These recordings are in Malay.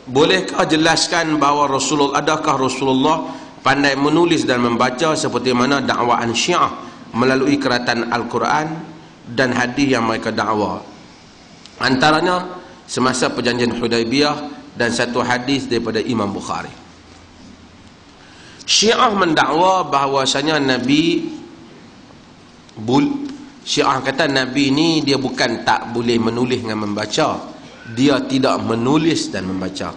bolehkah jelaskan bahawa adakah Rasulullah pandai menulis dan membaca seperti mana dakwaan Syiah melalui keratan Al-Quran dan hadis yang mereka dakwa? Antaranya semasa perjanjian Hudaibiyah dan satu hadis daripada Imam Bukhari. Syiah mendakwa bahawasanya Syiah kata Nabi ni dia bukan tak boleh menulis dengan membaca, dia tidak menulis dan membaca.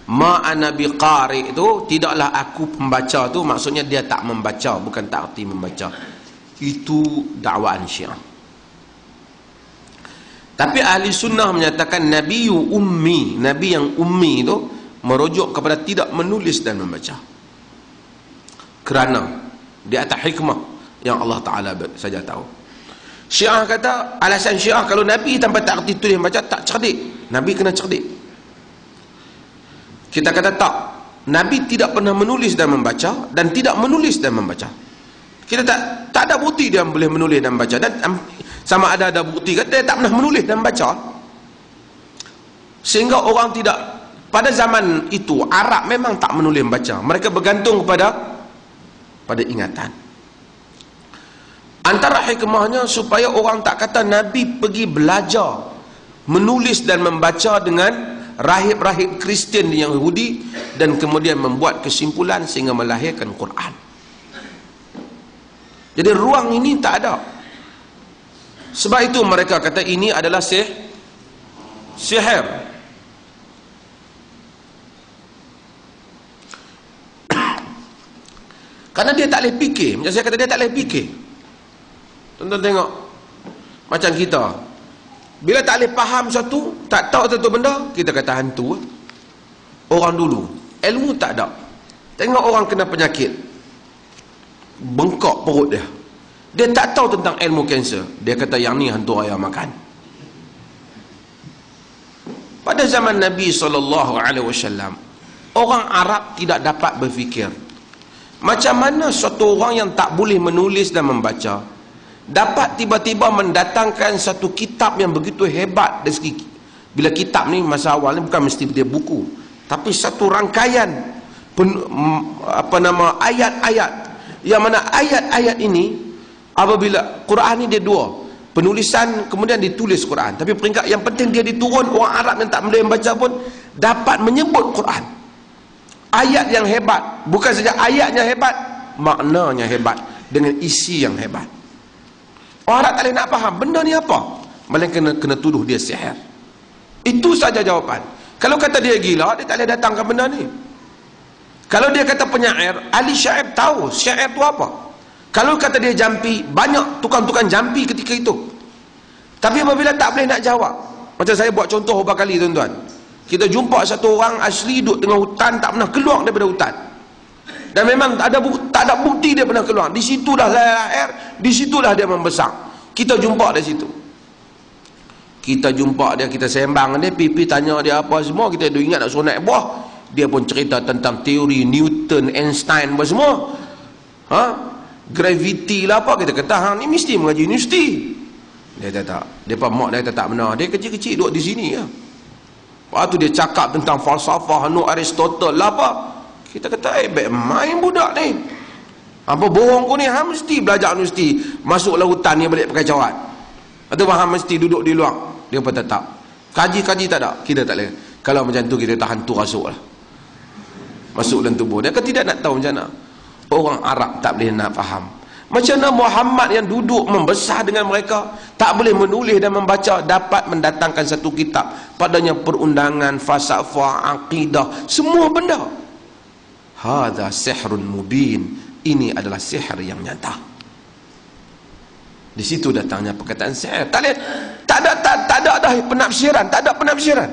Ma'ana biqari itu tidaklah aku pembaca tu, maksudnya dia tak membaca, bukan tak erti membaca. Itu dakwaan Syiah. Tapi ahli sunnah menyatakan Nabi ummi, Nabi yang ummi itu merujuk kepada tidak menulis dan membaca, kerana di atas hikmah yang Allah Ta'ala saja tahu. Syiah kata, alasan Syiah kalau Nabi tanpa tak erti tulis baca tak cerdik, Nabi kena cerdik. Kita kata tak, Nabi tidak pernah menulis dan membaca, dan tidak menulis dan membaca. Kita tak ada bukti dia boleh menulis dan membaca, dan sama ada bukti kata dia tak pernah menulis dan membaca. Sehingga orang tidak, pada zaman itu Arab memang tak menulis membaca, mereka bergantung pada ingatan. Antara hikmahnya supaya orang tak kata Nabi pergi belajar menulis dan membaca dengan rahib-rahib Kristian yang Yahudi dan kemudian membuat kesimpulan sehingga melahirkan Quran. Jadi ruang ini tak ada. Sebab itu mereka kata ini adalah sihir. Karena dia tak boleh fikir. Macam saya kata, dia tak boleh fikir. Tonton tengok macam kita, bila tak boleh faham satu, tak tahu satu benda, kita kata hantu. Orang dulu ilmu tak ada, tengok orang kena penyakit bengkak perut dia tak tahu tentang ilmu kanser, dia kata yang ni hantu ayam makan. Pada zaman Nabi SAW, orang Arab tidak dapat berfikir macam mana suatu orang yang tak boleh menulis dan membaca dapat tiba-tiba mendatangkan satu kitab yang begitu hebat dari segi, bila kitab ni masa awal ni bukan mesti dia buku, tapi satu rangkaian ayat-ayat, yang mana ayat-ayat ini, apabila Quran ni dia dua, penulisan kemudian ditulis Quran, tapi peringkat yang penting dia diturun, orang Arab yang tak boleh membaca pun dapat menyebut Quran. Ayat yang hebat, bukan saja ayatnya hebat, maknanya hebat dengan isi yang hebat. Orang tak boleh nak faham benda ni apa, malah kena tuduh dia sihir. Itu saja jawapan. Kalau kata dia gila, dia tak boleh datangkan benda ni. Kalau dia kata penyair, ahli syair tahu syair tu apa. Kalau kata dia jampi, banyak tukang-tukang jampi ketika itu. Tapi apabila tak boleh nak jawab, macam saya buat contoh beberapa kali tuan-tuan, kita jumpa satu orang asli duduk tengah hutan, tak pernah keluar daripada hutan, dan memang tak ada bukti dia pernah keluar. Di situlah lahir, di situlah dia membesar. Kita jumpa di situ. Kita jumpa dia, kita sembang dia, pipi tanya dia apa semua, kita ingat nak suruh naik buah. Dia pun cerita tentang teori Newton, Einstein apa semua. Gravity lah apa, kita kata hang ni mesti mengaji universiti. Dia kata tak. Depa mak dia kata tak benar. Dia kecil-kecil duduk di sini ya. Lepas tu dia cakap tentang falsafah Aristotle lah apa. Kita kata baik main budak ni. Apa bohong kau ni, hang mesti belajar universiti, masuklah hutan ni balik pakai cawat. Atau hang mesti duduk di luar. Dia pun tetap. Kaji-kaji tak ada. Kita tak boleh. Kalau macam tu kita tahan tu rasuk lah. Masuk dalam tubuh. Dia kan tidak nak tahu macam mana. Orang Arab tak boleh nak faham. Macam mana Muhammad yang duduk membesar dengan mereka, tak boleh menulis dan membaca, dapat mendatangkan satu kitab, padanya perundangan, falsafah, akidah, semua benda. Hadza sihrun mubin. Ini adalah sihir yang nyata. Di situ datangnya perkataan sihir. Tak ada dah penafsiran, tak ada penafsiran.